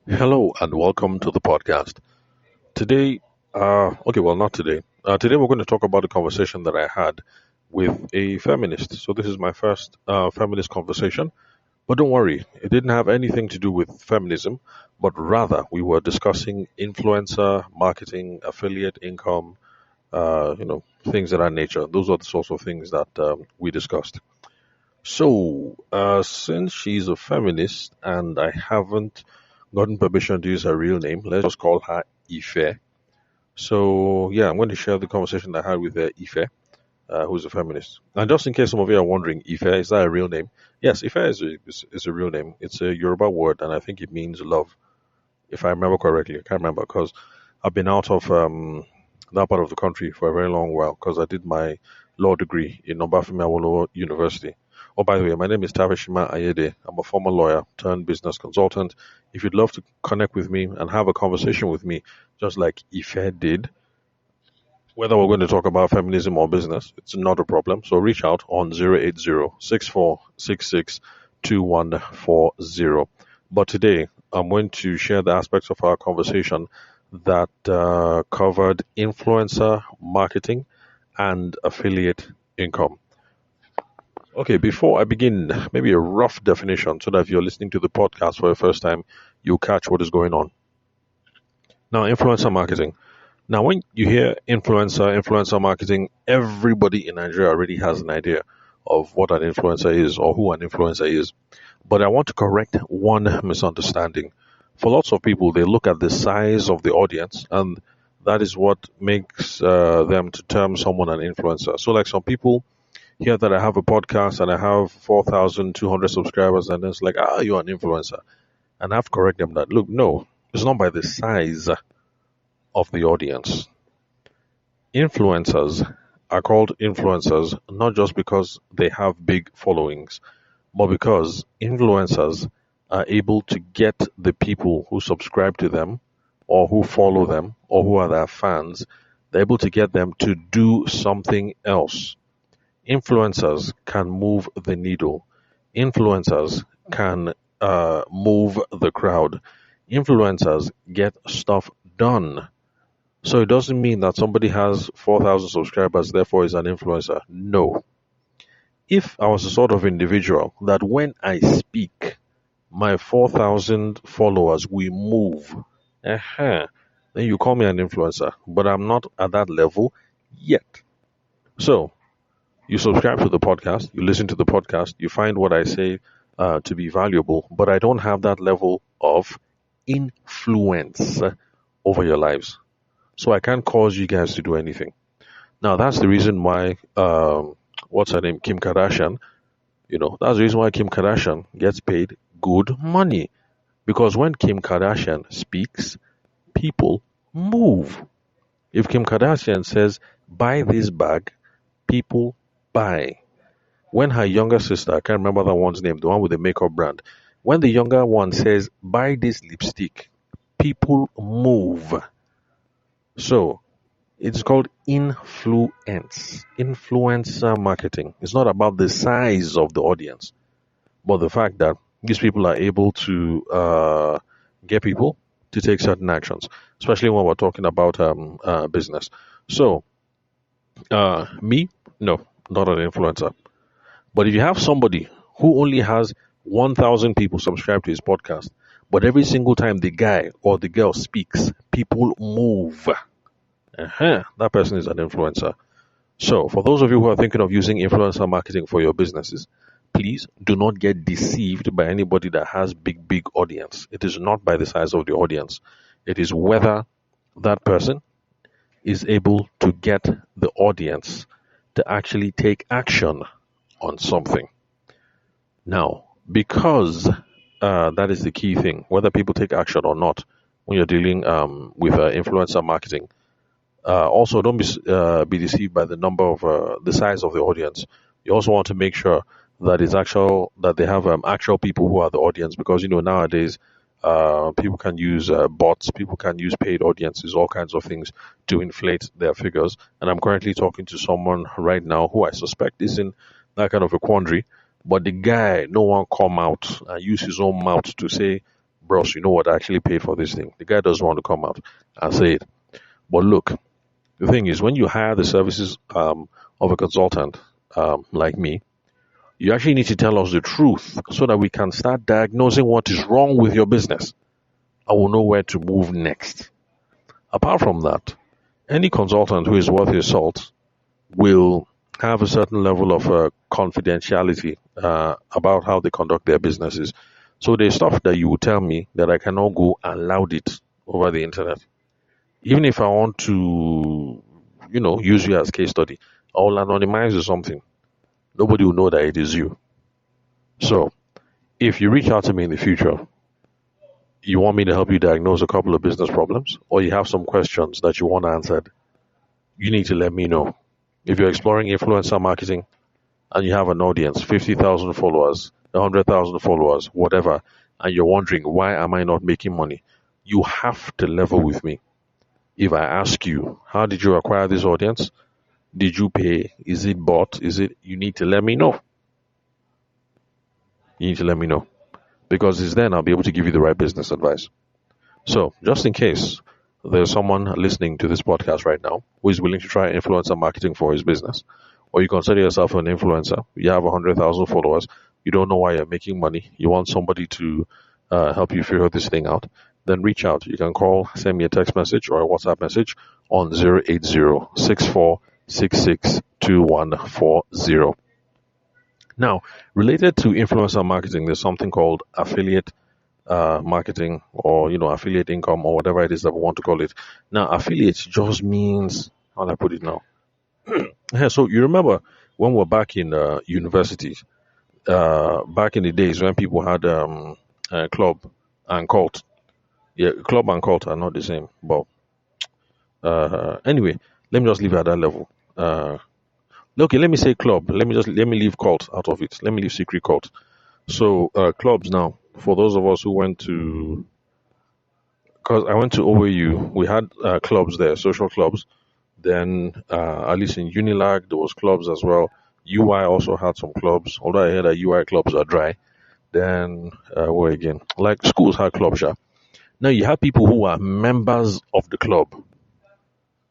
Hello and welcome to the podcast. Today, not today. Today we're going to talk about a conversation that I had with a feminist. So this is my first feminist conversation. But don't worry, it didn't have anything to do with feminism, but rather we were discussing influencer marketing, affiliate income, things of that nature. Those are the sorts of things that we discussed. So, since she's a feminist and I haven't gotten permission to use her real name, let's just call her Ife. So, yeah, I'm going to share the conversation I had with Ife, who's a feminist. And just in case some of you are wondering, Ife, is that a real name? Yes, Ife is a real name. It's a Yoruba word, and I think it means love, if I remember correctly. I can't remember because I've been out of that part of the country for a very long while because I did my law degree in Obafemi Awolowo University. Oh, by the way, my name is Tavershima Ayede. I'm a former lawyer turned business consultant. If you'd love to connect with me and have a conversation with me, just like Ife did, whether we're going to talk about feminism or business, it's not a problem. So reach out on 080-6466-2140. But today, I'm going to share the aspects of our conversation that covered influencer marketing and affiliate income. Okay, before I begin, maybe a rough definition so that if you're listening to the podcast for the first time, you'll catch what is going on. Now, influencer marketing. Now, when you hear influencer marketing, everybody in Nigeria already has an idea of what an influencer is or who an influencer is. But I want to correct one misunderstanding. For lots of people, they look at the size of the audience, and that is what makes them to term someone an influencer. So, like some people hear that I have a podcast and I have 4,200 subscribers, and it's like, you're an influencer. And I have to correct them that, look, no, it's not by the size of the audience. Influencers are called influencers not just because they have big followings, but because influencers are able to get the people who subscribe to them or who follow them or who are their fans, they're able to get them to do something else. Influencers can move the needle. Influencers can move the crowd. Influencers get stuff done. So it doesn't mean that somebody has 4,000 subscribers, therefore is an influencer. No. If I was the sort of individual that when I speak, my 4,000 followers will move, then you call me an influencer. But I'm not at that level yet. So you subscribe to the podcast, you listen to the podcast, you find what I say to be valuable, but I don't have that level of influence over your lives. So I can't cause you guys to do anything. Now that's the reason why what's her name? Kim Kardashian, that's the reason why Kim Kardashian gets paid good money. Because when Kim Kardashian speaks, people move. If Kim Kardashian says, buy this bag, people buy. When her younger sister, I can't remember that one's name, the one with the makeup brand, when the younger one says, buy this lipstick, people move. So it's called influencer marketing. It's not about the size of the audience, but the fact that these people are able to get people to take certain actions, especially when we're talking about business. So, me, no, not an influencer. But if you have somebody who only has 1,000 people subscribe to his podcast, but every single time the guy or the girl speaks, people move. That person is an influencer. So, for those of you who are thinking of using influencer marketing for your businesses, please do not get deceived by anybody that has big audience. It is not by the size of the audience. It is whether that person is able to get the audience to actually take action on something. Now, because that is the key thing, whether people take action or not when you're dealing with influencer marketing. Also, don't be deceived by the size of the audience. You also want to make sure that they have actual people who are the audience, because nowadays people can use bots, people can use paid audiences, all kinds of things to inflate their figures. And I'm currently talking to someone right now who I suspect is in that kind of a quandary. But the guy, no one come out and use his own mouth to say, bros, you know what, I actually paid for this thing. The guy doesn't want to come out and say it. But look, the thing is, when you hire the services of a consultant like me, you actually need to tell us the truth so that we can start diagnosing what is wrong with your business. I will know where to move next. Apart from that, any consultant who is worth his salt will have a certain level of confidentiality about how they conduct their businesses. So there's stuff that you will tell me that I cannot go and loud it over the internet. Even if I want to, use you as case study, I will anonymize or something. Nobody will know that it is you. So if you reach out to me in the future, you want me to help you diagnose a couple of business problems, or you have some questions that you want answered, you need to let me know. If you're exploring influencer marketing and you have an audience, 50,000 followers, 100,000 followers, whatever, and you're wondering, why am I not making money? You have to level with me. If I ask you, how did you acquire this audience? Did you pay? Is it bought? You need to let me know. You need to let me know. Because it's then I'll be able to give you the right business advice. So, just in case there's someone listening to this podcast right now who is willing to try influencer marketing for his business, or you consider yourself an influencer, you have 100,000 followers, you don't know why you're making money, you want somebody to help you figure this thing out, then reach out. You can call, send me a text message or a WhatsApp message on 080-6466-2140. Now, related to influencer marketing, there's something called affiliate marketing, or affiliate income, or whatever it is that we want to call it. Now, affiliate just means, how do I put it now? Yeah, so you remember when we're back in university, back in the days when people had club and cult. Yeah, club and cult are not the same, but anyway, let me just leave it at that level. Okay, let me say club. Let me leave cult out of it. Let me leave secret cult. So clubs now. For those of us who went to, because I went to OAU, we had clubs there, social clubs. Then at least in Unilag there was clubs as well. UI also had some clubs, although I heard that UI clubs are dry. Then where again? Like schools had clubs. Yeah. Now you have people who are members of the club.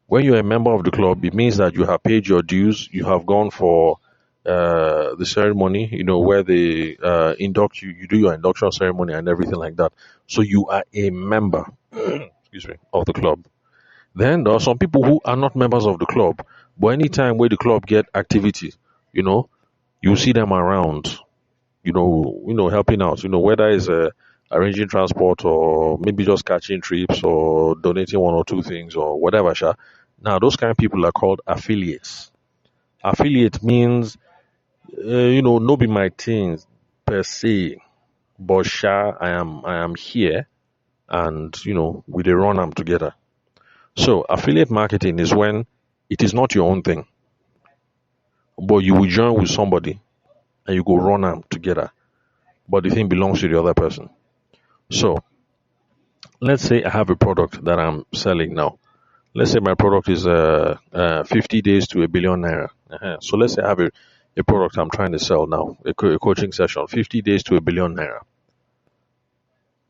When you're a member of the club, it means that you have paid your dues. You have gone for the ceremony, where they induct you. You do your induction ceremony and everything like that. So you are a member, excuse me, of the club. Then there are some people who are not members of the club, but anytime where the club get activity, you see them around, helping out, whether it's arranging transport or maybe just catching trips or donating one or two things or whatever. Sha. Now, those kind of people are called affiliates. Affiliate means, no be my things per se, but sha, I am here, and we dey run them together. So, affiliate marketing is when it is not your own thing, but you will join with somebody and you go run them together, but the thing belongs to the other person. So, let's say I have a product that I'm selling now. Let's say my product is 50 days to a billion naira. So, let's say I have a product I'm trying to sell now, a coaching session, 50 days to a billion naira.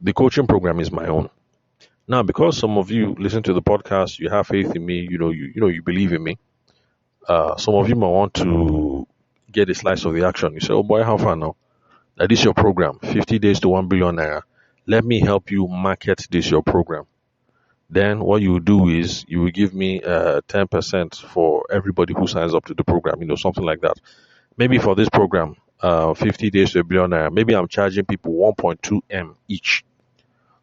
The coaching program is my own. Now, because some of you listen to the podcast, you have faith in me, you believe in me. Some of you might want to get a slice of the action. You say, "Oh boy, how far now? That is your program, 50 days to 1 billion naira. Let me help you market this your program." Then what you will do is you will give me 10% for everybody who signs up to the program, something like that. Maybe for this program, 50 days to a billion naira, maybe I'm charging people 1.2 M each.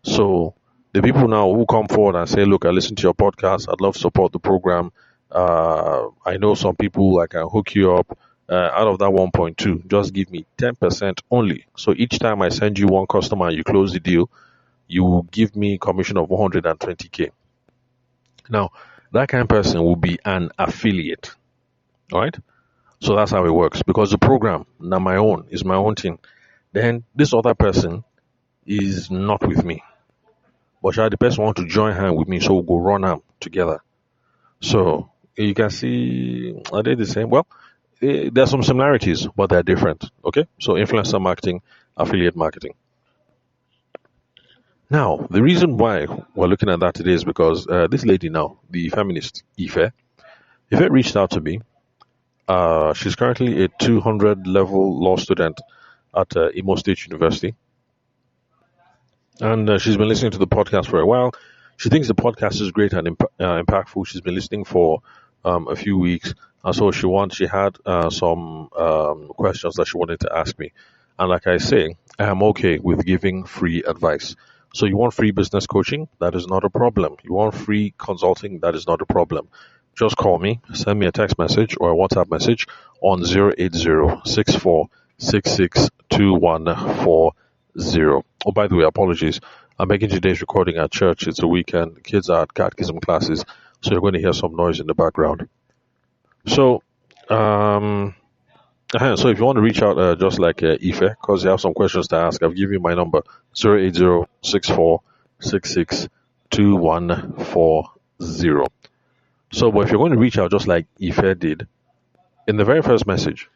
So the people now who come forward and say, "Look, I listen to your podcast. I'd love to support the program. I know some people, I can hook you up. Out of that 1.2, just give me 10% only. So each time I send you one customer and you close the deal, you will give me commission of 120K. Now, that kind of person will be an affiliate. All right? So that's how it works. Because the program, now my own, is my own thing. Then this other person is not with me. But the person want to join hand with me, so we'll go run them together. So you can see, are they the same? Well, there are some similarities, but they're different. Okay? So influencer marketing, affiliate marketing. Now, the reason why we're looking at that today is because this lady now, the feminist, Ife reached out to me. She's currently a 200 level law student at Imo State University. And she's been listening to the podcast for a while. She thinks the podcast is great and impactful. She's been listening for a few weeks, and so she had some questions that she wanted to ask me. And like I say, I am okay with giving free advice. So you want free business coaching? That is not a problem. You want free consulting? That is not a problem. Just call me, send me a text message or a WhatsApp message on 080-6466-2140. Oh, by the way, apologies. I'm making today's recording at church. It's a weekend. The kids are at catechism classes, so you're going to hear some noise in the background. So, so if you want to reach out, just like Ife, because you have some questions to ask, I've given you my number 080-6466-2140. So, but if you're going to reach out just like Ife did, in the very first message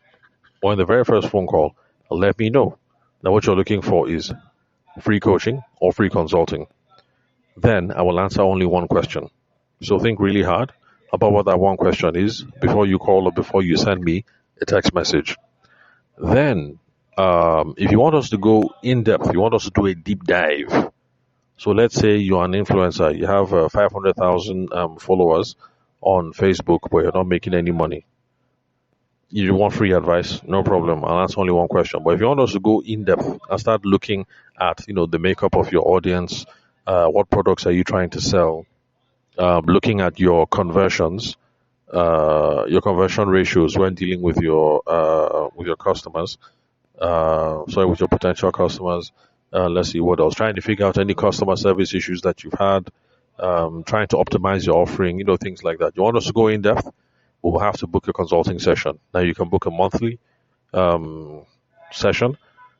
or in the very first phone call, let me know that what you're looking for is free coaching or free consulting. Then I will answer only one question. So think really hard about what that one question is before you call or before you send me a text message. Then, if you want us to go in depth, you want us to do a deep dive. So let's say you're an influencer, you have 500,000 followers on Facebook, but you're not making any money. You want free advice? No problem. I'll answer only one question. But if you want us to go in depth and start looking at, the makeup of your audience, what products are you trying to sell, looking at your conversions, your conversion ratios when dealing with your customers, with your potential customers. Let's see what else. Trying to figure out any customer service issues that you've had, trying to optimize your offering, things like that. You want us to go in depth? We'll have to book a consulting session. Now you can book a monthly session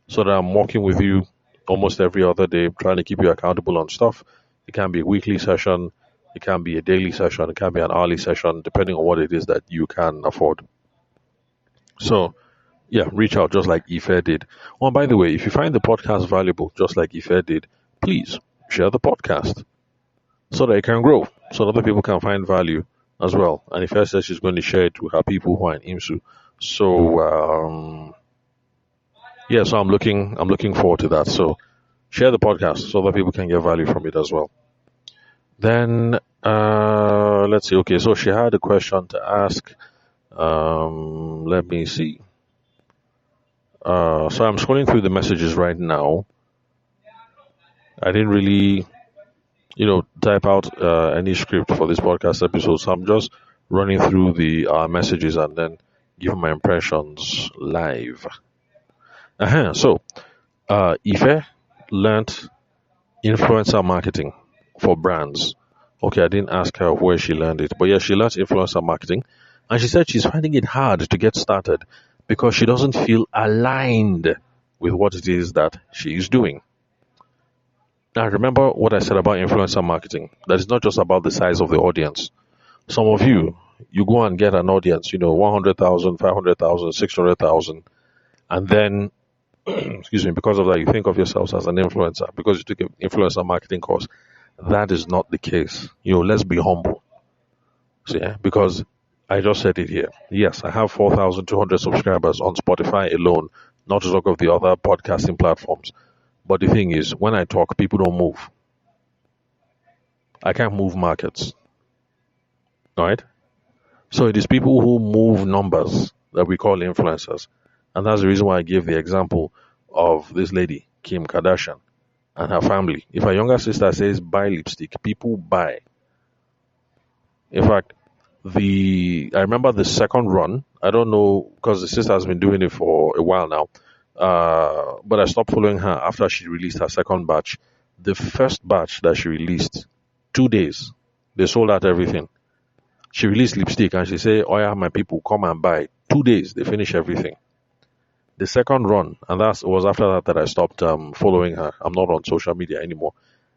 so that I'm working with you almost every other day, trying to keep you accountable on stuff. It can be a weekly session, it can be a daily session, it can be an hourly session, depending on what it is that you can afford. So, yeah, reach out just like Ife did. Oh, and by the way, if you find the podcast valuable, just like Ife did, please share the podcast so that it can grow, so that other people can find value as well. And Ife says she's going to share it with her people who are in IMSU. So, so I'm looking forward to that. So share the podcast so that people can get value from it as well. Then let's see. Okay, so she had a question to ask. Let me see. So I'm scrolling through the messages right now. I didn't really, type out any script for this podcast episode, so I'm just running through the messages and then giving my impressions live. So, Ife learned influencer marketing for brands. Okay, I didn't ask her where she learned it, but yeah, she learned influencer marketing, and she said she's finding it hard to get started because she doesn't feel aligned with what it is that she is doing. Now, remember what I said about influencer marketing. That is not just about the size of the audience. Some of you go and get an audience, 100,000, 500,000, 600,000, and then excuse me, because of that, you think of yourselves as an influencer because you took an influencer marketing course. That is not the case. Let's be humble. See, because I just said it here. Yes, I have 4,200 subscribers on Spotify alone, not to talk of the other podcasting platforms. But the thing is, when I talk, people don't move. I can't move markets. All right? So it is people who move numbers that we call influencers. And that's the reason why I gave the example of this lady, Kim Kardashian, and her family. If her younger sister says buy lipstick, people buy. In fact, I remember the second run. I don't know because the sister has been doing it for a while now. But I stopped following her after she released her second batch. The first batch that she released, 2 days, they sold out everything. She released lipstick and she said, "Oh yeah, my people, come and buy." 2 days, they finish everything. The second run, and that was after that I stopped following her. I'm not on social media anymore.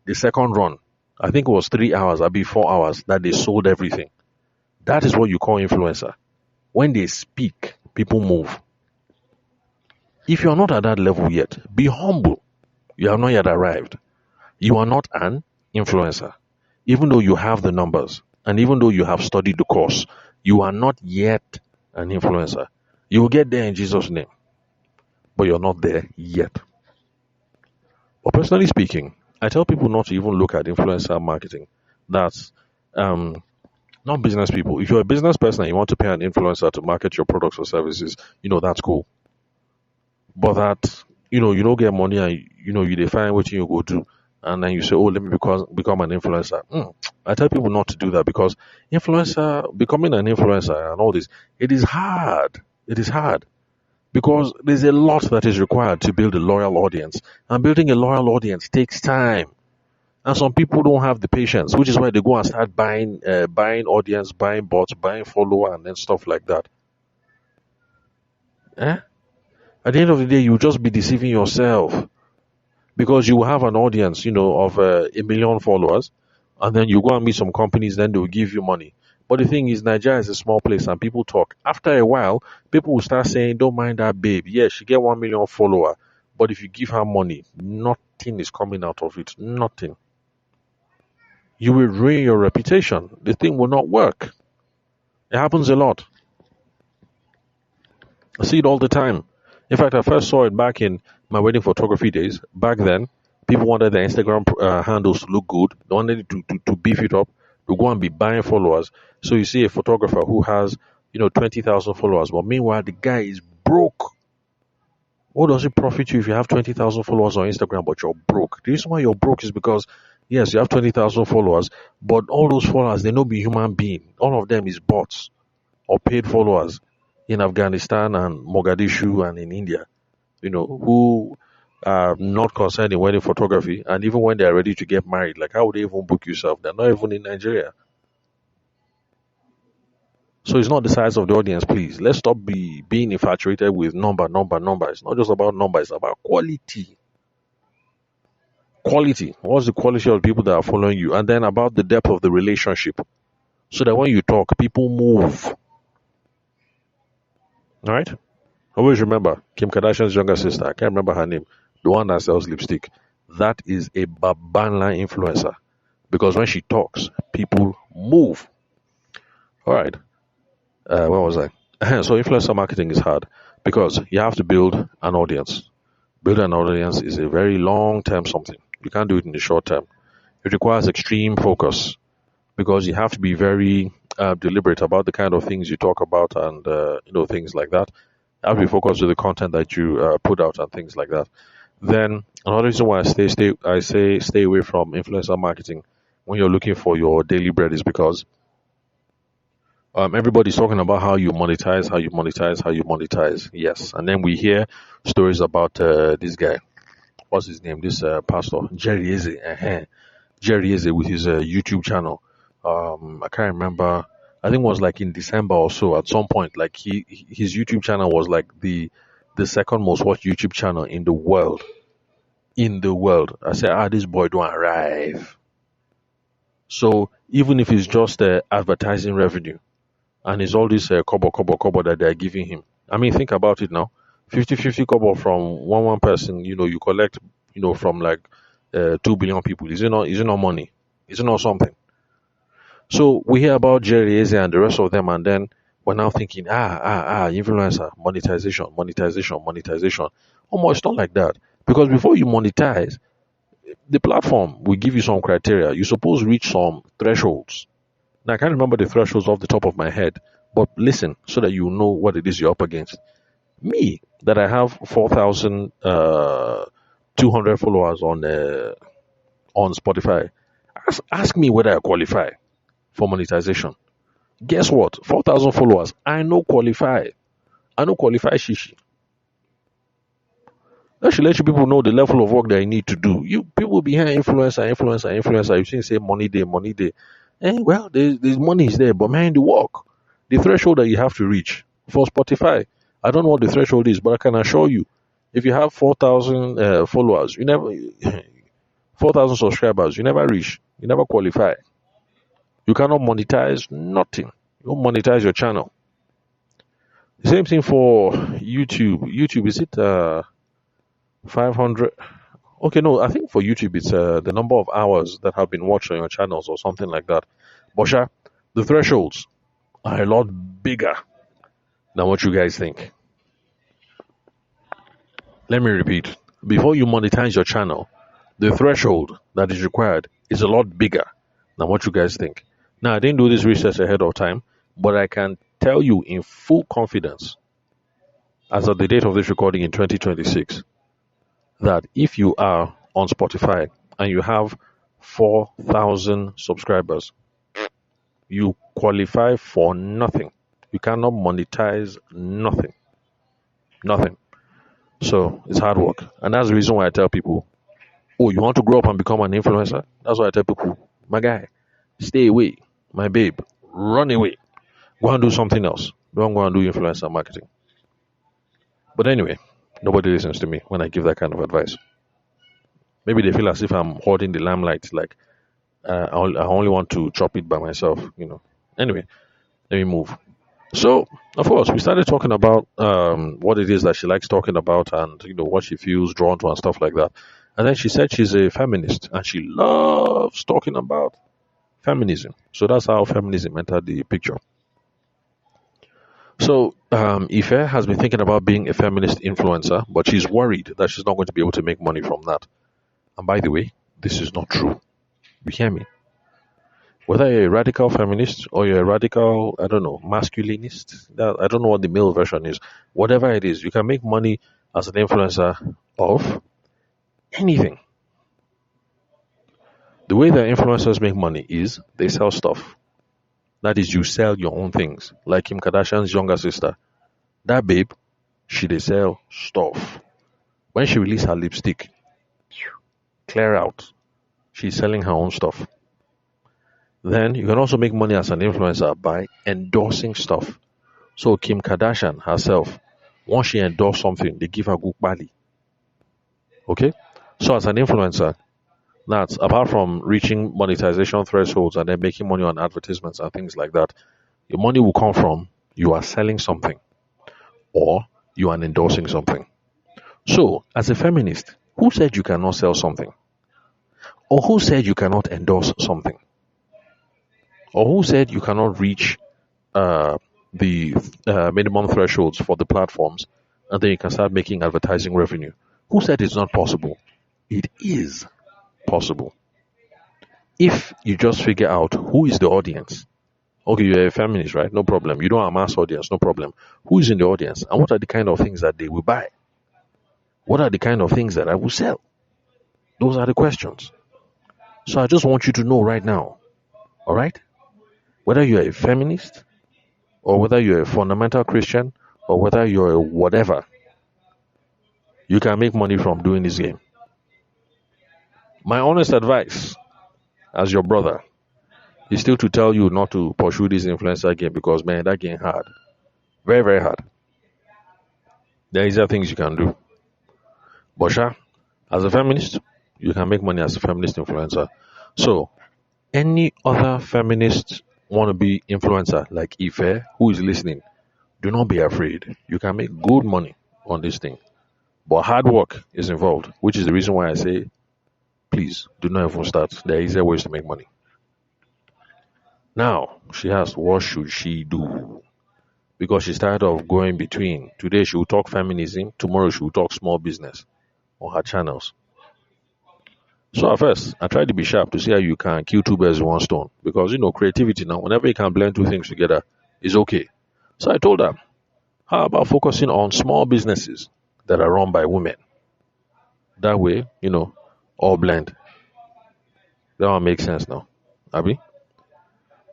The second run, I think it was 3 hours, I'll be 4 hours that they sold everything. That is what you call influencer. When they speak, people move. If you're not at that level yet, be humble. You have not yet arrived. You are not an influencer. Even though you have the numbers and even though you have studied the course, you are not yet an influencer. You will get there in Jesus' name, but you're not there yet. But personally speaking, I tell people not to even look at influencer marketing. That's not business people. If you're a business person and you want to pay an influencer to market your products or services, that's cool. But that, you don't get money and, you define what you go do. And then you say, oh, let me become an influencer. I tell people not to do that because becoming an influencer and all this, it is hard. It is hard because there's a lot that is required to build a loyal audience. And building a loyal audience takes time. And some people don't have the patience, which is why they go and start buying audience, buying bots, buying follower, and then stuff like that. Eh? At the end of the day, you just be deceiving yourself because you have an audience, of a million followers, and then you go and meet some companies, then they will give you money. But the thing is, Nigeria is a small place, and people talk. After a while, people will start saying, "Don't mind that babe. Yeah, she get 1 million follower, but if you give her money, nothing is coming out of it. Nothing. You will ruin your reputation. The thing will not work. It happens a lot. I see it all the time. In fact, I first saw it back in my wedding photography days. Back then, people wanted their Instagram handles to look good. They wanted to beef it up, to go and be buying followers. So you see a photographer who has, 20,000 followers, but meanwhile, the guy is broke. What does it profit you if you have 20,000 followers on Instagram, but you're broke? The reason why you're broke is because, yes, you have 20,000 followers, but all those followers, they no be human being. All of them is bots or paid followers in Afghanistan and Mogadishu and in India, who are not concerned in wedding photography. And even when they're ready to get married, like how would they even book yourself? They're not even in Nigeria. So it's not the size of the audience, please. Let's stop being infatuated with number, number, number. It's not just about number, it's about quality. Quality. What's the quality of the people that are following you? And then about the depth of the relationship. So that when you talk, people move. All right? Always remember Kim Kardashian's younger sister. I can't remember her name. The one that sells lipstick. That is a Babanla influencer. Because when she talks, people move. All right. Where was I? So influencer marketing is hard because you have to build an audience. Build an audience is a very long term something. You can't do it in the short term. It requires extreme focus because you have to be very deliberate about the kind of things you talk about and things like that. You have to be focused with the content that you put out and things like that. Then another reason why I say stay away from influencer marketing when you're looking for your daily bread is because everybody's talking about how you monetize, how you monetize, how you monetize. Yes, and then we hear stories about this guy. What's his name? This pastor Jerry Eze. Jerry Eze with his YouTube channel. I can't remember. I think it was like in December or so. At some point, like his YouTube channel was like the second most watched YouTube channel in the world. In the world, I said, this boy don't arrive. So even if it's just advertising revenue, and it's all this kobo that they're giving him. I mean, think about it now. 50-50 kobo from one person, you collect, from like 2 billion people. Is it not money? Is it not something? So we hear about Jerry Eze and the rest of them, and then we're now thinking, influencer, monetization, monetization, monetization. Almost it's not like that. Because before you monetize, the platform will give you some criteria. You're supposed to reach some thresholds. Now, I can't remember the thresholds off the top of my head, but listen so that you know what it is you're up against. Me, that I have 4,200 followers on Spotify, ask me whether I qualify for monetization. Guess what? 4,000 followers, I no qualify. I no qualify shishi. That should let you people know the level of work that you need to do. You people behind influencer. You see, say money day, money day. Well, there's money is there, but man, the work, the threshold that you have to reach for Spotify. I don't know what the threshold is, but I can assure you, if you have 4,000 followers, you never 4,000 subscribers, you never reach, you never qualify. You cannot monetize nothing. You don't monetize your channel. Same thing for YouTube. YouTube is it 500? Okay, no, I think for YouTube it's the number of hours that have been watched on your channels or something like that. But the thresholds are a lot bigger than what you guys think. Let me repeat. Before you monetize your channel, the threshold that is required is a lot bigger than what you guys think. Now, I didn't do this research ahead of time, but I can tell you in full confidence, as of the date of this recording in 2026, that if you are on Spotify and you have 4,000 subscribers, you qualify for nothing. You cannot monetize nothing. Nothing. So it's hard work. And that's the reason why I tell people, oh, you want to grow up and become an influencer? That's why I tell people, my guy, stay away. My babe, run away. Go and do something else. Don't go and do influencer marketing. But anyway, nobody listens to me when I give that kind of advice. Maybe they feel as if I'm holding the limelight, like I only want to chop it by myself. Anyway, let me move. So, of course, we started talking about what it is that she likes talking about and, what she feels drawn to and stuff like that. And then she said she's a feminist and she loves talking about feminism. So that's how feminism entered the picture. So, Ife has been thinking about being a feminist influencer, but she's worried that she's not going to be able to make money from that. And by the way, this is not true. You hear me? Whether you're a radical feminist or you're a radical, I don't know, masculinist, I don't know what the male version is. Whatever it is, you can make money as an influencer of anything. The way that influencers make money is they sell stuff. That is, you sell your own things. Like Kim Kardashian's younger sister. That babe, she they sell stuff. When she released her lipstick, clear out. She's selling her own stuff. Then you can also make money as an influencer by endorsing stuff. So Kim Kardashian herself, once she endorses something, they give her good money. Okay? So as an influencer, that's apart from reaching monetization thresholds and then making money on advertisements and things like that, your money will come from you are selling something or you are endorsing something. So, as a feminist, who said you cannot sell something? Or who said you cannot endorse something? Or who said you cannot reach the minimum thresholds for the platforms and then you can start making advertising revenue? Who said it's not possible? It is possible. If you just figure out who is the audience. Okay, you're a feminist, right? No problem. You don't have a mass audience, no problem. Who is in the audience and what are the kind of things that they will buy? What are the kind of things that I will sell? Those are the questions. So I just want you to know right now, all right? Whether you're a feminist or whether you're a fundamental Christian or whether you're a whatever, you can make money from doing this game. My honest advice as your brother is still to tell you not to pursue this influencer game because, man, that game hard. Very, very hard. There are easier things you can do. But as a feminist, you can make money as a feminist influencer. So, any other feminist wannabe influencer like Ife who is listening, do not be afraid. You can make good money on this thing. But hard work is involved, which is the reason why I say, please do not even start. There are easier ways to make money. Now, she asked, what should she do? Because she's tired of going between. Today she will talk feminism, tomorrow she will talk small business on her channels. So at first, I tried to be sharp to see how you can kill two birds with one stone. Because, creativity now, whenever you can blend two things together, is okay. So I told her, how about focusing on small businesses that are run by women? That way, all blend. That one makes sense now. Abby?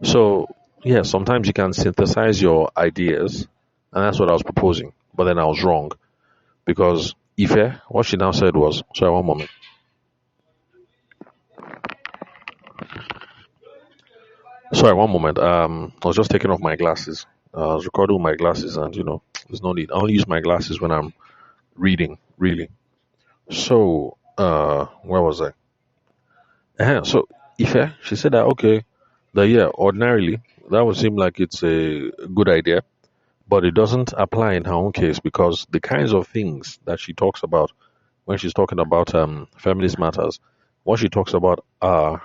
So, yeah, sometimes you can synthesize your ideas, and that's what I was proposing. But then I was wrong. Because Ife, what she now said was, sorry, one moment. Sorry, one moment. I was just taking off my glasses. I was recording with my glasses, and there's no need. I only use my glasses when I'm reading, really. So, where was I? So, Ife, she said that okay, that yeah, ordinarily that would seem like it's a good idea, but it doesn't apply in her own case because the kinds of things that she talks about when she's talking about feminist matters, what she talks about are.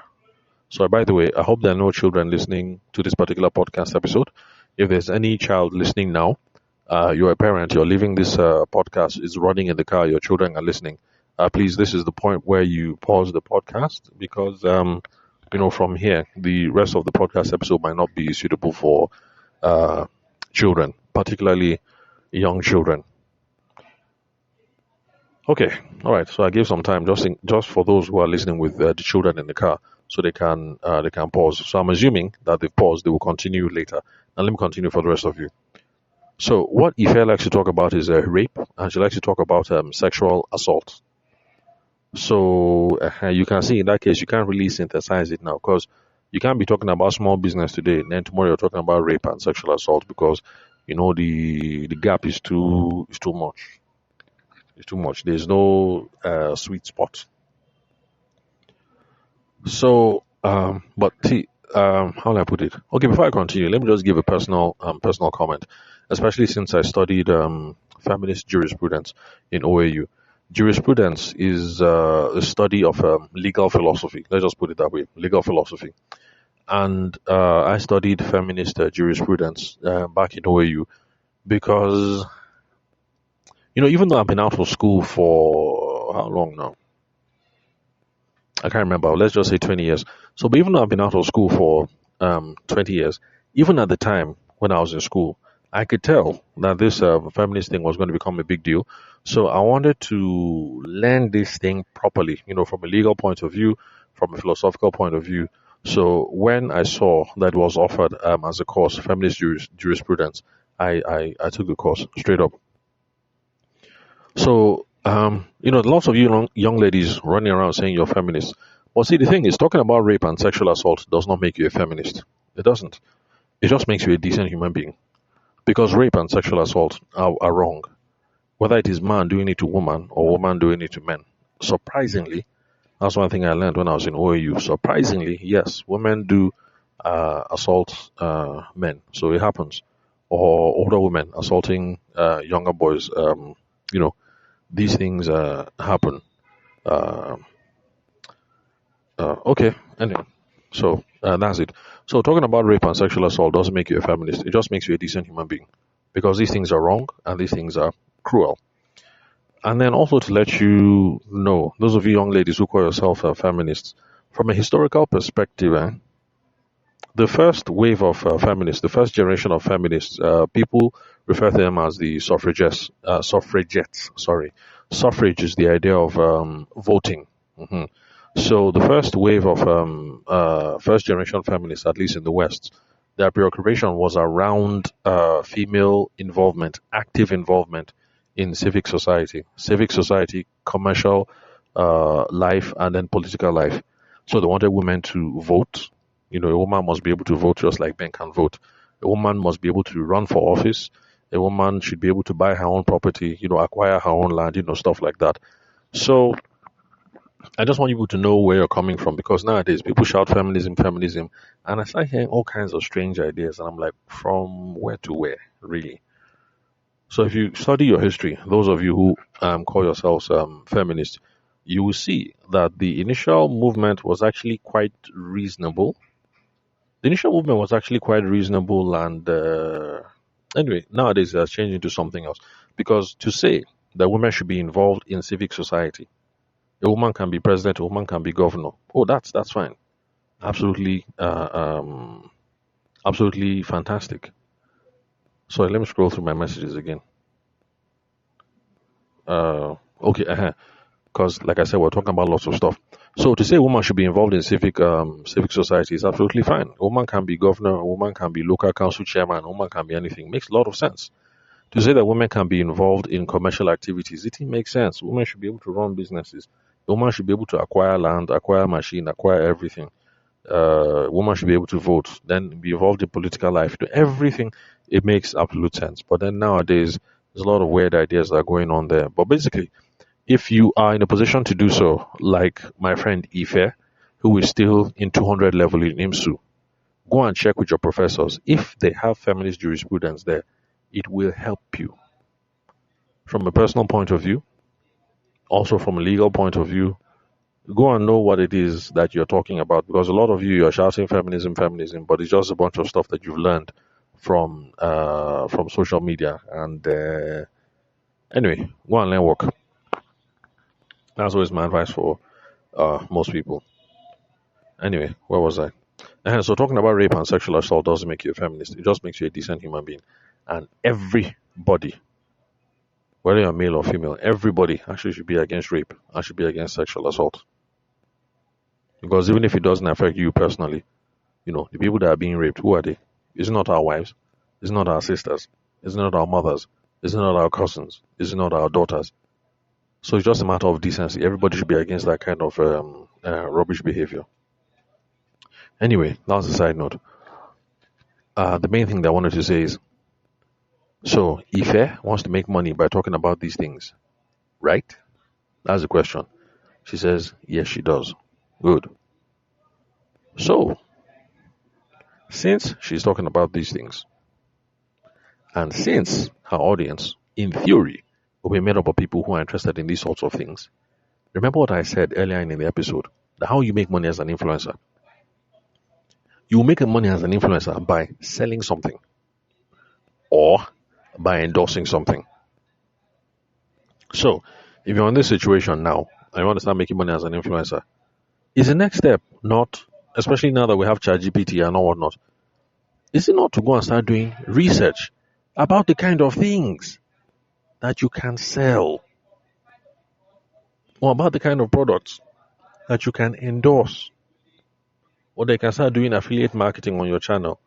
So, by the way, I hope there are no children listening to this particular podcast episode. If there's any child listening now, you're a parent, you're leaving this podcast, is running in the car, your children are listening. Please, this is the point where you pause the podcast because, from here, the rest of the podcast episode might not be suitable for uh, children, particularly young children. Okay, all right. So I gave some time just for those who are listening with the children in the car, so they can pause. So I'm assuming that they've paused. They will continue later. And let me continue for the rest of you. So what Ife likes to talk about is rape, and she likes to talk about sexual assault. So you can see in that case you can't really synthesize it now because you can't be talking about small business today, and then tomorrow you're talking about rape and sexual assault because the gap is too much. It's too much. There's no sweet spot. So, but see, how do I put it? Okay, before I continue, let me just give a personal comment, especially since I studied feminist jurisprudence in OAU. Jurisprudence is a study of legal philosophy. Let's just put it that way, legal philosophy. And I studied feminist jurisprudence back in OAU because, even though I've been out of school for how long now? I can't remember. Let's just say 20 years. So, but even though I've been out of school for 20 years, even at the time when I was in school, I could tell that this feminist thing was going to become a big deal. So I wanted to learn this thing properly, from a legal point of view, from a philosophical point of view. So when I saw that it was offered as a course, feminist jurisprudence, I took the course straight up. So, lots of you young ladies running around saying you're feminists. Well, see, the thing is, talking about rape and sexual assault does not make you a feminist. It doesn't. It just makes you a decent human being. Because rape and sexual assault are wrong. Whether it is man doing it to woman or woman doing it to men. Surprisingly, that's one thing I learned when I was in OAU. Surprisingly, yes, women do assault men. So it happens. Or older women assaulting younger boys. These things happen. Uh, okay, anyway, so that's it. So talking about rape and sexual assault doesn't make you a feminist. It just makes you a decent human being because these things are wrong and these things are cruel. And then also to let you know, those of you young ladies who call yourself feminists, from a historical perspective, the first wave of feminists, the first generation of feminists, people refer to them as the suffragettes. Suffragettes, sorry. Suffrage is the idea of voting. Mhm. So the first wave of first generation feminists, at least in the West, their preoccupation was around female involvement, active involvement in civic society, commercial life, and then political life. So they wanted women to vote. A woman must be able to vote just like men can vote. A woman must be able to run for office. A woman should be able to buy her own property, acquire her own land, stuff like that. So I just want you to know where you're coming from because nowadays people shout feminism, feminism, and I start hearing all kinds of strange ideas, and I'm like, from where to where, really? So if you study your history, those of you who call yourselves feminists, you will see that the initial movement was actually quite reasonable. The initial movement was actually quite reasonable, and anyway, nowadays it has changed into something else. Because to say that women should be involved in civic society, a woman can be president, a woman can be governor. Oh, that's fine. Absolutely, absolutely fantastic. Sorry, let me scroll through my messages again. Okay, because like I said, we're talking about lots of stuff. So to say a woman should be involved in civic society is absolutely fine. A woman can be governor, a woman can be local council chairman, a woman can be anything. Makes a lot of sense. To say that women can be involved in commercial activities, it makes sense. Women should be able to run businesses. A woman should be able to acquire land, acquire machine, acquire everything. Woman should be able to vote, then be involved in political life. Do everything. It makes absolute sense. But then nowadays, there's a lot of weird ideas that are going on there. But basically, if you are in a position to do so, like my friend Ife, who is still in 200 level in IMSU, go and check with your professors. If they have feminist jurisprudence there, it will help you. From a personal point of view, Also, from a legal point of view, go and know what it is that you're talking about, because a lot of you, you're shouting feminism, feminism, but it's just a bunch of stuff that you've learned from social media. And anyway, go and learn work. That's always my advice for most people. Anyway, where was I? And so talking about rape and sexual assault doesn't make you a feminist. It just makes you a decent human being. And everybody, whether you're male or female, everybody actually should be against rape and should be against sexual assault. Because even if it doesn't affect you personally, the people that are being raped, who are they? Is it not our wives? Is it not our sisters? Is it not our mothers? Is it not our cousins? Is it not our daughters? So it's just a matter of decency. Everybody should be against that kind of rubbish behavior. Anyway, that's a side note. The main thing that I wanted to say is, so Ife wants to make money by talking about these things, right? That's the question. She says, yes, she does. Good. So, since she's talking about these things, and since her audience, in theory, will be made up of people who are interested in these sorts of things, remember what I said earlier in the episode, that how you make money as an influencer. You make money as an influencer by selling something or by endorsing something. So, if you're in this situation now and you want to start making money as an influencer, is the next step not, especially now that we have ChatGPT and all whatnot, is it not to go and start doing research about the kind of things that you can sell, or about the kind of products that you can endorse, or they can start doing affiliate marketing on your channel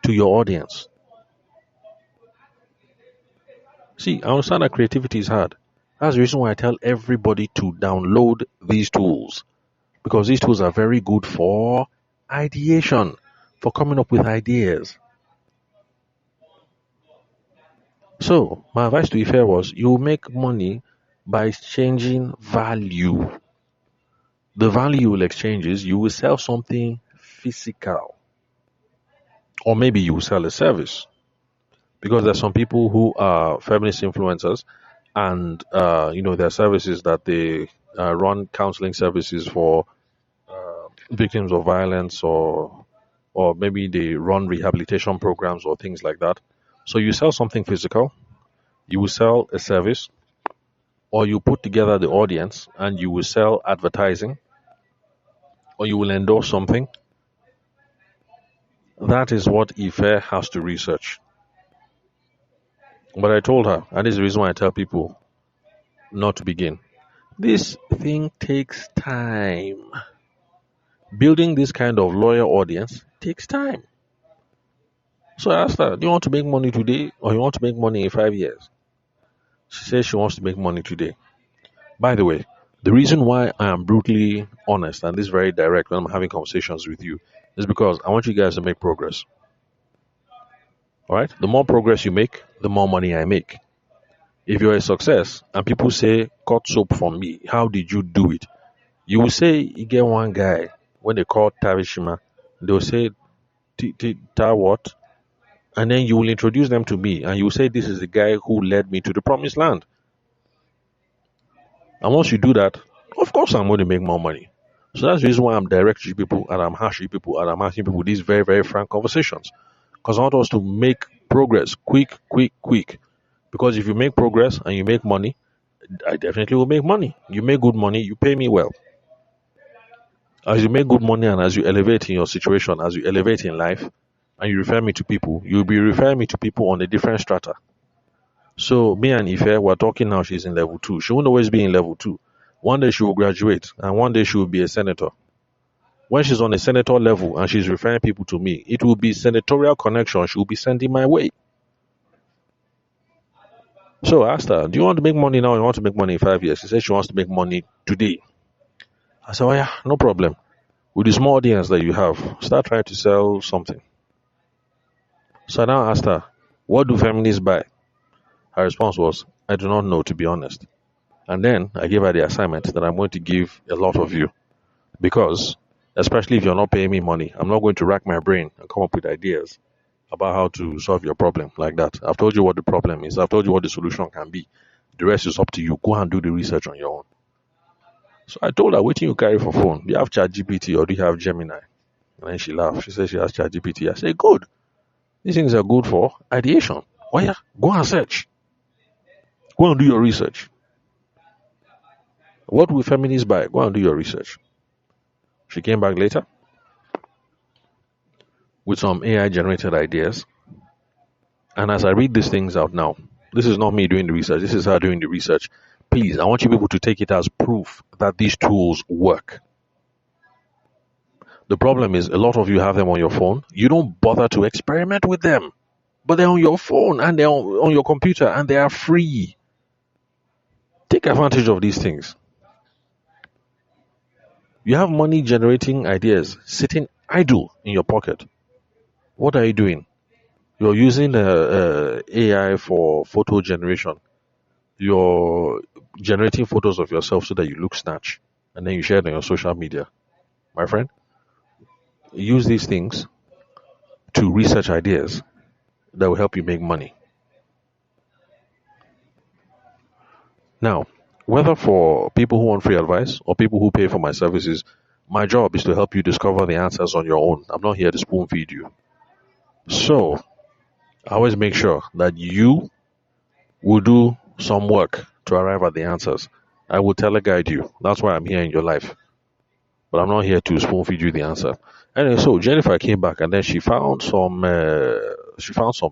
to your audience? See, I understand that creativity is hard. That's the reason why I tell everybody to download these tools, because these tools are very good for ideation, for coming up with ideas. So, my advice to Ife was, you make money by exchanging value. The value you will exchange is you will sell something physical, or maybe you will sell a service. Because there's some people who are feminist influencers, and their services that they run counseling services for victims of violence, or maybe they run rehabilitation programs or things like that. So you sell something physical, you will sell a service, or you put together the audience and you will sell advertising, or you will endorse something. That is what Ife has to research. But I told her, and this is the reason why I tell people not to begin. This thing takes time. Building this kind of loyal audience takes time. So I asked her, do you want to make money today, or you want to make money in 5 years? She says she wants to make money today. By the way, the reason why I am brutally honest and this very direct when I'm having conversations with you is because I want you guys to make progress. All right? The more progress you make, the more money I make. If you're a success and people say, cut soap from me, how did you do it? You will say, you get one guy, when they call Tavershima, they'll say, Ta what? And then you will introduce them to me and you will say, this is the guy who led me to the promised land. And once you do that, of course I'm going to make more money. So that's the reason why I'm direct to people and I'm harsh to people and I'm asking people these very, very frank conversations. Because I want us to make progress quick. Because if you make progress and you make money, I definitely will make money. You make good money, you pay me well. As you make good money and as you elevate in your situation, as you elevate in life, and you refer me to people, you'll be referring me to people on a different strata. So me and Ife, we're talking now, she's in level 2. She won't always be in level 2. One day she will graduate and one day she will be a senator. When she's on a senator level and she's referring people to me, it will be senatorial connection she will be sending my way. So I asked her, do you want to make money now or you want to make money in 5 years? She said she wants to make money today. I said, oh yeah, no problem. With the small audience that you have, start trying to sell something. So I now asked her, what do feminists buy? Her response was, I do not know, to be honest. And then I gave her the assignment that I'm going to give a lot of you. Because, especially if you're not paying me money, I'm not going to rack my brain and come up with ideas about how to solve your problem like that. I've told you what the problem is. I've told you what the solution can be. The rest is up to you. Go and do the research on your own. So I told her, what do you carry for phone? Do you have ChatGPT or do you have Gemini? And then she laughed. She said she has ChatGPT. I said, good. These things are good for ideation. Oh yeah, go and search. Go and do your research. What will feminists buy? Go and do your research. She came back later with some AI generated ideas. And as I read these things out now, this is not me doing the research. This is her doing the research. Please, I want you people to take it as proof that these tools work. The problem is a lot of you have them on your phone. You don't bother to experiment with them. But they're on your phone and they're on your computer and they are free. Take advantage of these things. You have money generating ideas sitting idle in your pocket. What are you doing? You're using AI for photo generation. You're generating photos of yourself so that you look snatch and then you share it on your social media. My friend, use these things to research ideas that will help you make money. Now, whether for people who want free advice or people who pay for my services, my job is to help you discover the answers on your own. I'm not here to spoon feed you. So, I always make sure that you will do some work to arrive at the answers. I will teleguide you. That's why I'm here in your life. But I'm not here to spoon feed you the answer. Anyway, so Jennifer came back and then she found some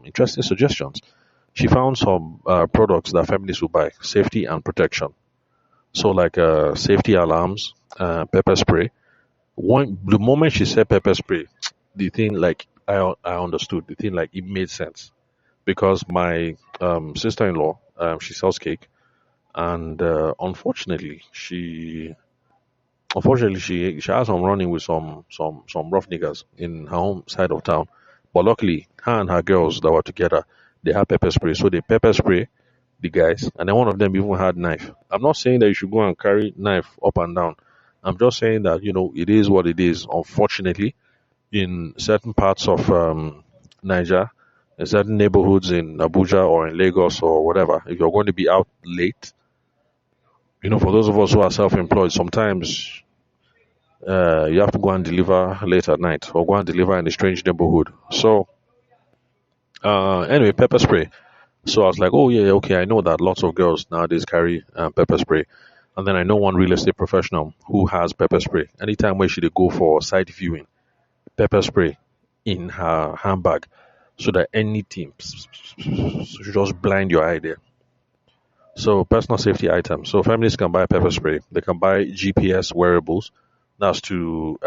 interesting suggestions. She found some products that feminists will buy, safety and protection. So like safety alarms, pepper spray. The moment she said pepper spray, the thing like I understood. The thing like it made sense because my sister-in-law she sells cake, and unfortunately she has some running with some rough niggas in her home side of town. But luckily, her and her girls that were together, they had pepper spray, so they pepper spray the guys, and then one of them even had knife. I'm not saying that you should go and carry knife up and down. I'm just saying that it is what it is. Unfortunately, in certain parts of Niger, in certain neighborhoods in Abuja or in Lagos or whatever, if you're going to be out late, for those of us who are self-employed, sometimes you have to go and deliver late at night or go and deliver in a strange neighborhood. So, anyway, pepper spray. So I was like, oh yeah, okay, I know that lots of girls nowadays carry pepper spray. And then I know one real estate professional who has pepper spray. Anytime where she dey go for site viewing, pepper spray in her handbag so that anything so just blind your eye there. So personal safety items. So families can buy pepper spray. They can buy GPS wearables. That's to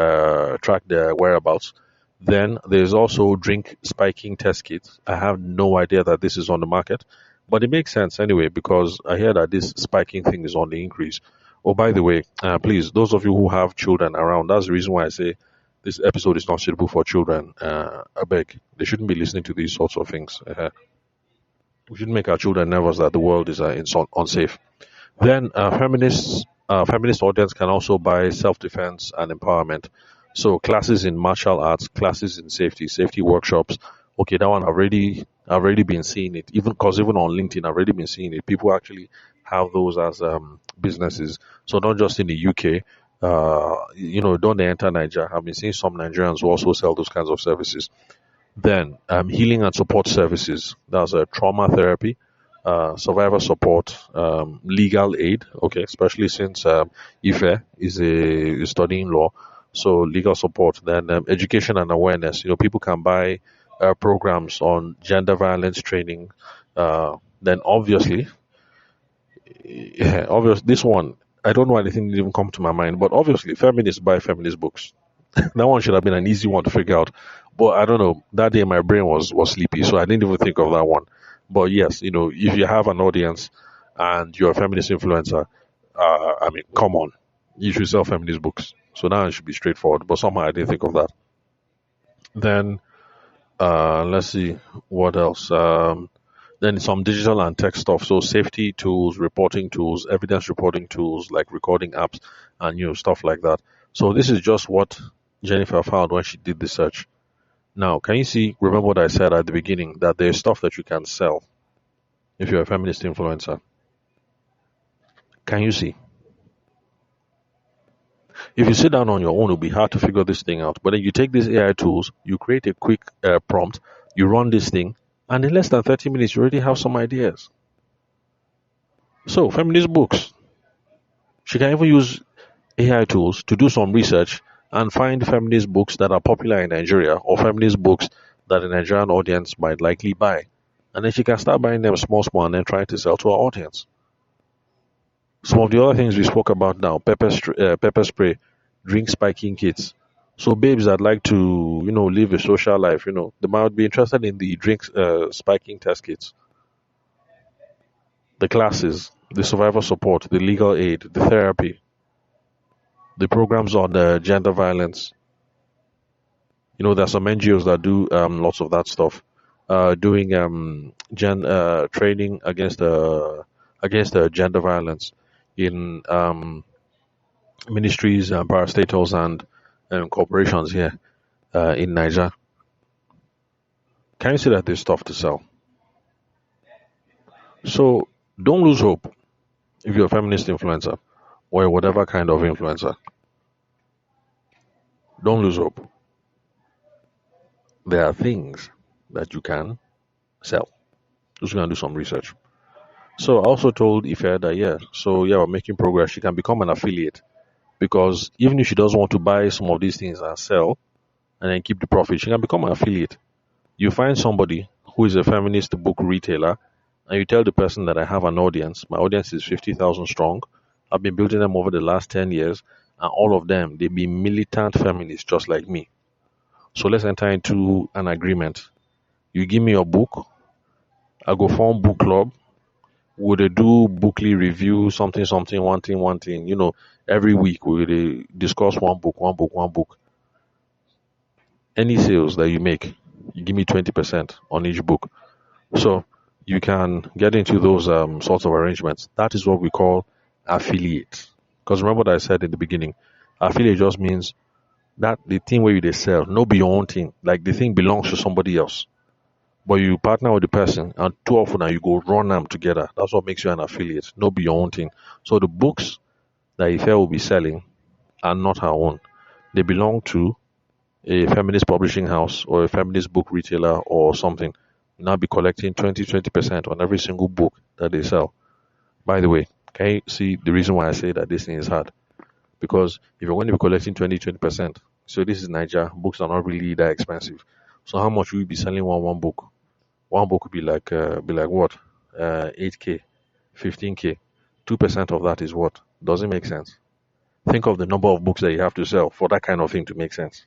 track their whereabouts. Then there's also drink spiking test kits. I have no idea that this is on the market, but it makes sense anyway because I hear that this spiking thing is on the increase. Oh, by the way, please, those of you who have children around, that's the reason why I say this episode is not suitable for children. I beg, they shouldn't be listening to these sorts of things. We shouldn't make our children nervous that the world is unsafe. Then feminist audience can also buy self-defense and empowerment. So classes in martial arts, classes in safety workshops. Okay, that one I've already been seeing it. Even on LinkedIn, I've already been seeing it. People actually have those as businesses. So not just in the UK. Don't they enter Nigeria? I've been seeing some Nigerians who also sell those kinds of services. Then healing and support services. That's a trauma therapy, survivor support, legal aid. Okay, especially since Ife is studying law, so legal support. Then education and awareness. People can buy programs on gender violence training. Then obviously, this one I don't know anything didn't even come to my mind, but obviously feminists buy feminist books. That one should have been an easy one to figure out. But I don't know. That day my brain was sleepy, so I didn't even think of that one. But yes, if you have an audience and you're a feminist influencer, come on, you should sell feminist books. So now it should be straightforward. But somehow I didn't think of that. Then let's see what else. Then some digital and tech stuff. So safety tools, reporting tools, evidence reporting tools like recording apps, and stuff like that. So this is just what Jennifer found when she did the search. Now, can you see? Remember what I said at the beginning that there's stuff that you can sell if you're a feminist influencer. Can you see? If you sit down on your own, it'll be hard to figure this thing out. But then you take these AI tools, you create a quick prompt, you run this thing, and in less than 30 minutes, you already have some ideas. So, feminist books. She can even use AI tools to do some research and find feminist books that are popular in Nigeria or feminist books that the Nigerian audience might likely buy. And then she can start buying them small, small, and then try to sell to our audience. Some of the other things we spoke about now, pepper spray, drink spiking kits. So babes that like to, live a social life, they might be interested in the drink spiking test kits, the classes, the survivor support, the legal aid, the therapy, the programs on gender violence. There's some NGOs that do lots of that stuff, doing training against gender violence in ministries and parastatals and corporations here in Niger. Can you see that there's stuff to sell? So don't lose hope if you're a feminist influencer or whatever kind of influencer. Don't lose hope. There are things that you can sell. Just gonna do some research. So I also told Ife that we're making progress. She can become an affiliate because even if she doesn't want to buy some of these things and sell and then keep the profit, she can become an affiliate. You find somebody who is a feminist book retailer and you tell the person that I have an audience. My audience is 50,000 strong. I've been building them over the last 10 years and all of them, they be militant feminists just like me. So let's enter into an agreement. You give me your book, I go form book club. Would they do bookly review, something, something, one thing, every week we will discuss one book, one book, one book. Any sales that you make, you give me 20% on each book. So you can get into those sorts of arrangements. That is what we call affiliate. Because remember what I said in the beginning, affiliate just means that the thing where you sell, no be your own thing. Like the thing belongs to somebody else. But you partner with the person and too often you go run them together. That's what makes you an affiliate. No be your own thing. So the books that Ife will be selling are not her own. They belong to a feminist publishing house or a feminist book retailer or something. You now be collecting 20% on every single book that they sell. By the way, can you see the reason why I say that this thing is hard? Because if you're going to be collecting 20%, so this is Nigeria, books are not really that expensive. So how much will you be selling one book? One book would be like what? 8K, 15K. 2% of that is what? Does it make sense? Think of the number of books that you have to sell for that kind of thing to make sense.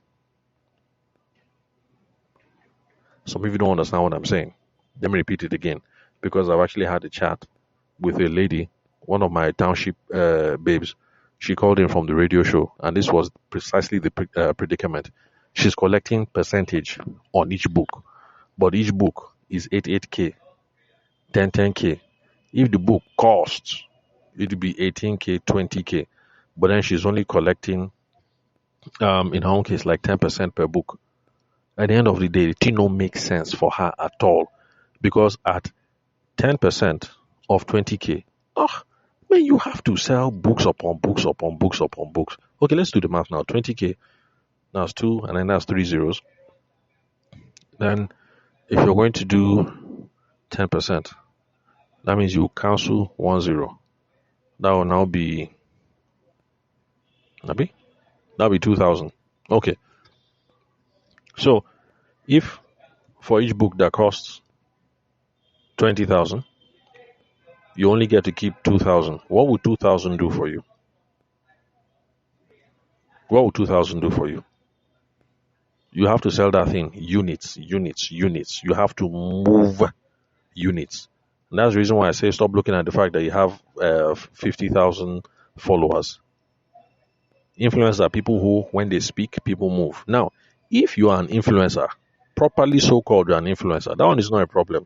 Some of you don't understand what I'm saying. Let me repeat it again because I've actually had a chat with a lady, one of my township babes. She called in from the radio show, and this was precisely the predicament. She's collecting percentage on each book, but each book is 8K, 10K. If the book costs, it will be 18K, 20K, but then she's only collecting, in her own case, like 10% per book. At the end of the day, the thing don't make sense for her at all because at 10% of 20K, when you have to sell books upon books upon books upon books. Okay, let's do the math now. 20K, that's 2, and then that's 3 zeros. Then if you're going to do 10%, that means you cancel 1 0. That will now be, that'll be 2,000. Okay. So if for each book that costs 20,000, you only get to keep 2,000. What would 2,000 do for you? What would 2,000 do for you? You have to sell that thing units. You have to move units. And that's the reason why I say stop looking at the fact that you have 50,000 followers. Influencers are people who, when they speak, people move. Now, if you are an influencer, properly so-called you're an influencer, that one is not a problem.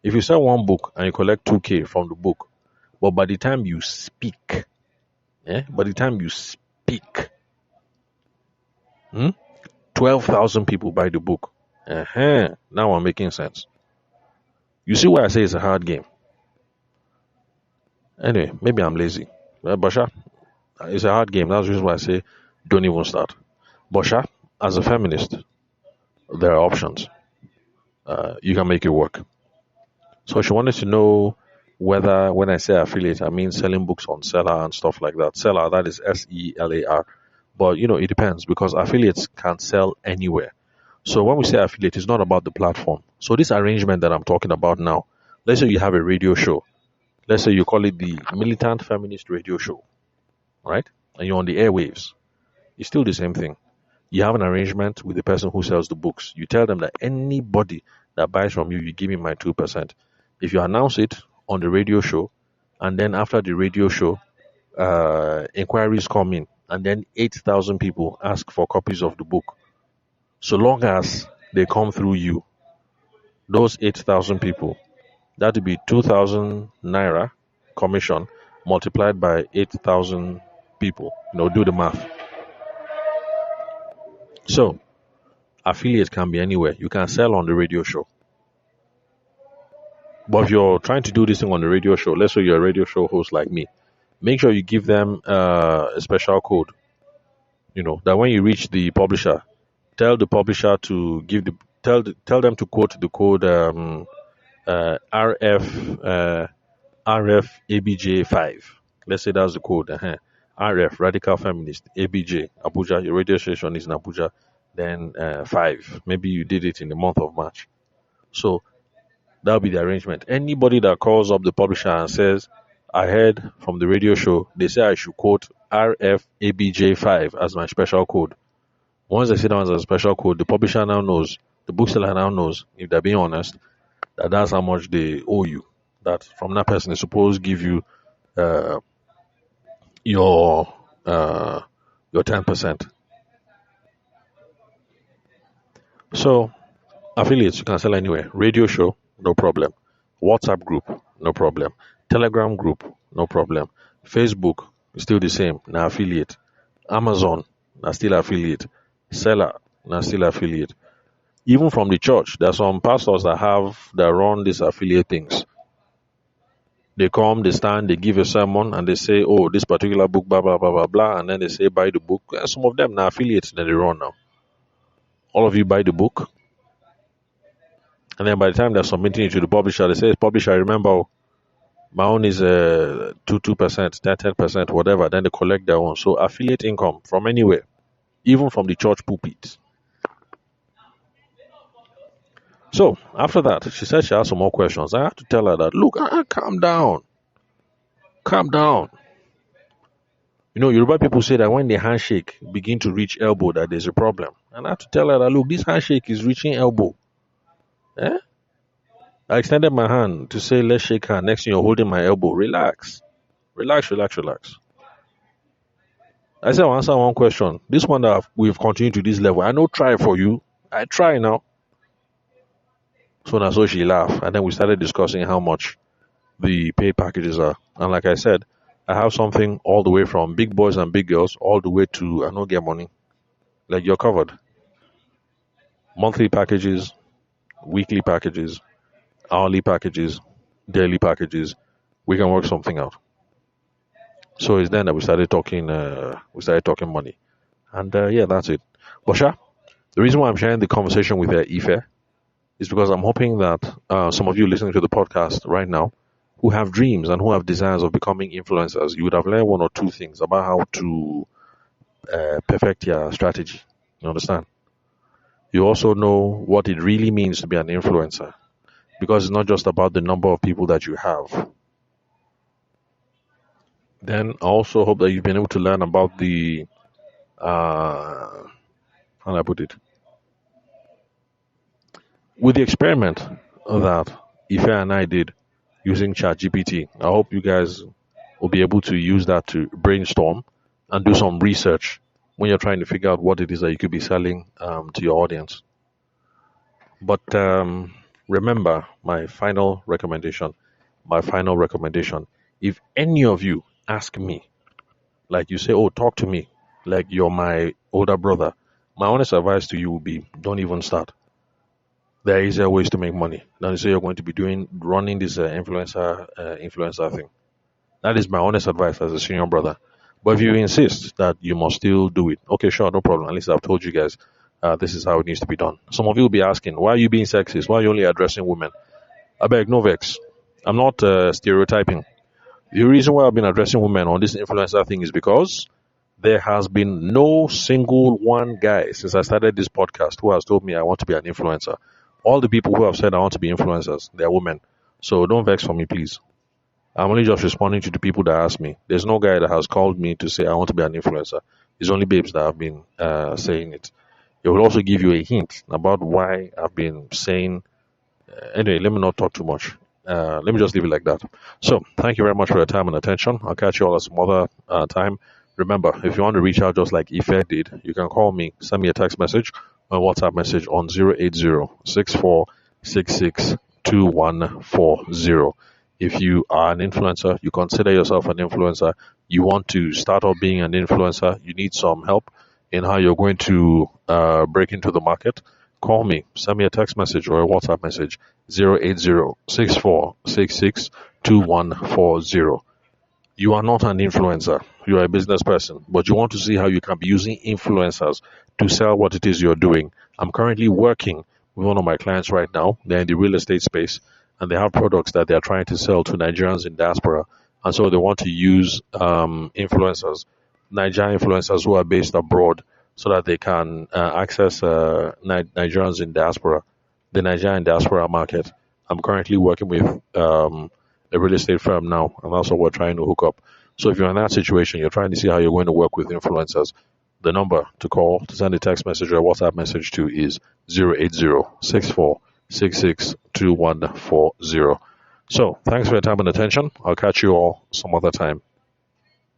If you sell one book and you collect 2K from the book, but by the time you speak, 12,000 people buy the book. Now I'm making sense. You see why I say it's a hard game. Anyway, maybe I'm lazy. But sha, it's a hard game. That's the reason why I say don't even start. But sha, as a feminist, there are options. You can make it work. So she wanted to know whether when I say affiliate, I mean selling books on Seller and stuff like that. Seller, that is SELAR. But it depends because affiliates can sell anywhere. So when we say affiliate, it's not about the platform. So this arrangement that I'm talking about now, let's say you have a radio show. Let's say you call it the Militant Feminist Radio Show, right? And you're on the airwaves. It's still the same thing. You have an arrangement with the person who sells the books. You tell them that anybody that buys from you, you give me my 2%. If you announce it on the radio show, and then after the radio show, inquiries come in, and then 8,000 people ask for copies of the book. So long as they come through you, those 8,000 people, that would be 2,000 naira commission multiplied by 8,000 people. Do the math. So affiliate can be anywhere. You can sell on the radio show. But if you're trying to do this thing on the radio show, let's say you're a radio show host like me, make sure you give them a special code. That when you reach the publisher, tell the publisher to tell them to quote the code RF ABJ5. Let's say that's the code. RF Radical Feminist ABJ Abuja. Your radio station is in Abuja. Then 5. Maybe you did it in the month of March. So that'll be the arrangement. Anybody that calls up the publisher and says, I heard from the radio show, they say I should quote RFABJ5 as my special code. Once they say that as a special code, the publisher now knows, the bookseller now knows, if they're being honest, that that's how much they owe you. That from that person is supposed to give you uh, your uh, your 10%. So affiliates you can sell anywhere. Radio show, no problem. WhatsApp group, no problem. Telegram group, no problem. Facebook, still the same, now affiliate. Amazon, now still affiliate. Seller, now still affiliate. Even from the church, there are some pastors that run these affiliate things. They come, they stand, they give a sermon, and they say, "Oh, this particular book, blah blah blah blah blah," and then they say, "Buy the book." And some of them now affiliates that they run now. All of you buy the book, and then by the time they're submitting it to the publisher, they say, "Publisher, remember, my own is 2%, 10%, whatever." Then they collect their own. So affiliate income from anywhere, even from the church pulpit. So after that, she said she has some more questions. I had to tell her that, look, calm down, calm down. Yoruba people say that when the handshake begin to reach elbow, that there's a problem. And I had to tell her that, look, this handshake is reaching elbow. Eh? I extended my hand to say, let's shake hand. Next thing you're holding my elbow. Relax. Relax, relax, relax. I said I'll answer one question. This one that we've continued to this level. I know try for you. I try now. So now so she laughed. And then we started discussing how much the pay packages are. And like I said, I have something all the way from big boys and big girls all the way to I don't get money. Like you're covered. Monthly packages, weekly packages, hourly packages, daily packages. We can work something out. So it's then that we started talking. We started talking money, and yeah, that's it. But sha, the reason why I'm sharing the conversation with Ife is because I'm hoping that some of you listening to the podcast right now, who have dreams and who have desires of becoming influencers, you would have learned one or two things about how to perfect your strategy. You understand? You also know what it really means to be an influencer, because it's not just about the number of people that you have. Then I also hope that you've been able to learn about the how do I put it? With the experiment that Ife and I did using ChatGPT, I hope you guys will be able to use that to brainstorm and do some research when you're trying to figure out what it is that you could be selling to your audience. But remember, my final recommendation, if any of you ask me, like you say, oh, talk to me, like you're my older brother, my honest advice to you would be don't even start. There are easier ways to make money than to say you're going to be running this influencer thing. That is my honest advice as a senior brother. But if you insist that you must still do it, okay, sure, no problem. At least I've told you guys this is how it needs to be done. Some of you will be asking, why are you being sexist? Why are you only addressing women? I beg, no vex. I'm not stereotyping. The reason why I've been addressing women on this influencer thing is because there has been no single one guy since I started this podcast who has told me I want to be an influencer. All the people who have said I want to be influencers, they're women. So don't vex for me, please. I'm only just responding to the people that ask me. There's no guy that has called me to say I want to be an influencer. It's only babes that have been saying it. It will also give you a hint about why I've been saying. Anyway, let me not talk too much. Let me just leave it like that. So, thank you very much for your time and attention. I'll catch you all at some other time. Remember, if you want to reach out just like Ife did, you can call me, send me a text message or WhatsApp message on 080-6466-2140. If you are an influencer, you consider yourself an influencer, you want to start up being an influencer, you need some help in how you're going to break into the market, call me, send me a text message or a WhatsApp message 080-6466-2140. You are not an influencer. You are a business person, but you want to see how you can be using influencers to sell what it is you're doing. I'm currently working with one of my clients right now. They're in the real estate space and they have products that they're trying to sell to Nigerians in diaspora. And so they want to use influencers, Nigerian influencers who are based abroad so that they can access Nigerians in diaspora, the Nigerian diaspora market. I'm currently working with a real estate firm now, and that's what we're trying to hook up. So if you're in that situation, you're trying to see how you're going to work with influencers, the number to call, to send a text message or a WhatsApp message to is 080-6466-2140. So thanks for your time and attention. I'll catch you all some other time.